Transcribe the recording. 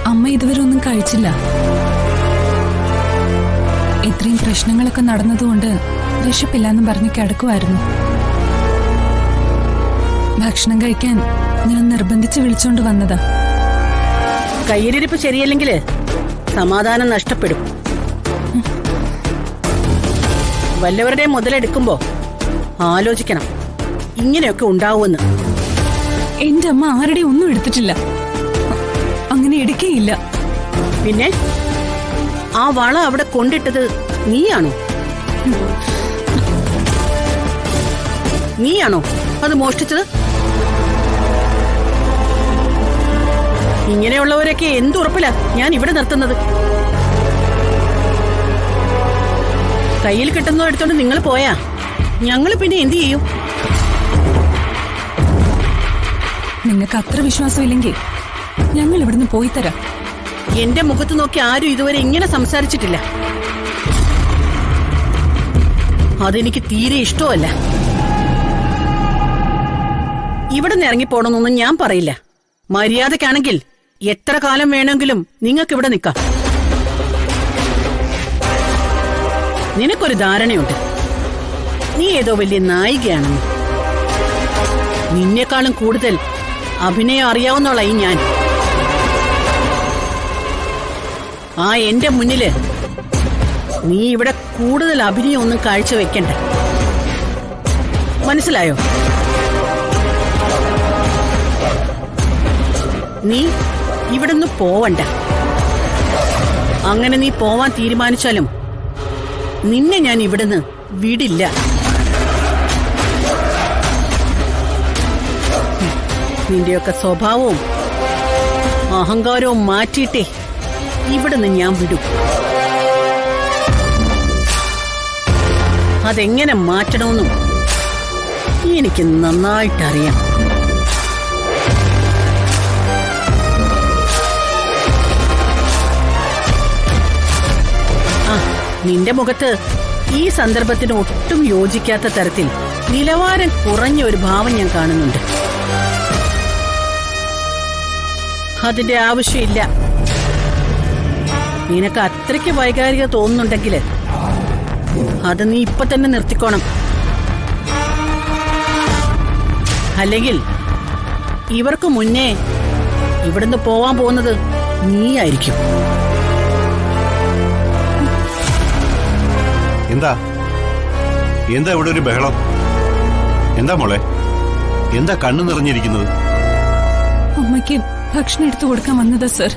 അമ്മ ഇതുവരെ ഒന്നും കഴിച്ചില്ല. ഇത്രയും പ്രശ്നങ്ങളൊക്കെ നടന്നതുകൊണ്ട് വിശപ്പില്ലാന്ന് പറഞ്ഞ് കിടക്കുമായിരുന്നു. ഭക്ഷണം കഴിക്കാൻ ഞാൻ നിർബന്ധിച്ച് വിളിച്ചോണ്ട് വന്നതാ. കയ്യിലിരിപ്പ് ശരിയല്ലെങ്കില് സമാധാനം നഷ്ടപ്പെടും. വല്ലവരുടെ മുതലെടുക്കുമ്പോ ആലോചിക്കണം ഇങ്ങനെയൊക്കെ ഉണ്ടാവുമെന്ന്. എന്റെ അമ്മ ആരുടെ ഒന്നും എടുത്തിട്ടില്ല, അങ്ങനെ എടുക്കേയില്ല. പിന്നെ ആ വള അവിടെ കൊണ്ടിട്ടത് നീയാണോ? നീയാണോ അത് മോഷ്ടിച്ചത്? ഇങ്ങനെയുള്ളവരൊക്കെ എന്തുറപ്പില്ല ഞാൻ ഇവിടെ നിർത്തുന്നത്? കയ്യിൽ കിട്ടുന്നത് എടുത്തോണ്ട് നിങ്ങൾ പോയാ ഞങ്ങൾ പിന്നെ എന്തു ചെയ്യും? നിങ്ങൾക്ക് അത്ര വിശ്വാസമില്ലെങ്കിൽ ഞങ്ങൾ ഇവിടുന്ന് പോയി തരാം. എന്റെ മുഖത്ത് നോക്കി ആരും ഇതുവരെ ഇങ്ങനെ സംസാരിച്ചിട്ടില്ല. അതെനിക്ക് തീരെ ഇഷ്ടമല്ല. ഇവിടെ നിന്ന് ഇറങ്ങിപ്പോണമെന്നൊന്നും ഞാൻ പറയില്ല. മര്യാദക്കാണെങ്കിൽ എത്ര കാലം വേണമെങ്കിലും നിങ്ങൾക്ക് ഇവിടെ നിൽക്കാം. നിനക്കൊരു ധാരണയുണ്ട്, നീ ഏതോ വലിയ നായികയാണെന്ന്. നിന്നെക്കാളും കൂടുതൽ അഭിനയം അറിയാവുന്നവളായി ഞാൻ. ആ എന്റെ മുന്നില് നീ ഇവിടെ കൂടുതൽ അഭിനയം ഒന്നും കാഴ്ചവെക്കണ്ട. മനസ്സിലായോ? നീ ഇവിടുന്ന് പോവണ്ട. അങ്ങനെ നീ പോവാൻ തീരുമാനിച്ചാലും നിന്നെ ഞാൻ ഇവിടുന്ന് വിടില്ല. നിന്റെയൊക്കെ സ്വഭാവവും അഹങ്കാരവും മാറ്റിയിട്ടേ ഇവിടുന്ന് ഞാൻ വിടും. അതെങ്ങനെ മാറ്റണമെന്നും എനിക്ക് നന്നായിട്ടറിയാം. നിന്റെ മുഖത്ത് ഈ സന്ദർഭത്തിന് ഒട്ടും യോജിക്കാത്ത തരത്തിൽ നിലവാരം കുറഞ്ഞ ഒരു ഭാവം ഞാൻ കാണുന്നുണ്ട്. അതിന്റെ ആവശ്യമില്ല. നിനക്ക് അത്രയ്ക്ക് വൈകാരിക തോന്നുന്നുണ്ടെങ്കിൽ അത് നീ ഇപ്പൊ തന്നെ നിർത്തിക്കോണം. അല്ലെങ്കിൽ ഇവർക്ക് മുന്നേ ഇവിടുന്ന് പോവാൻ പോകുന്നത് നീയായിരിക്കും. എന്താ എന്താ ഇവിടെ ഒരു ബഹളം? എന്താ മോളെ, എന്താ കണ്ണു നിറഞ്ഞിരിക്കുന്നത്? അമ്മയ്ക്ക് ഭക്ഷണം എടുത്തു കൊടുക്കാൻ വന്നതാ സർ.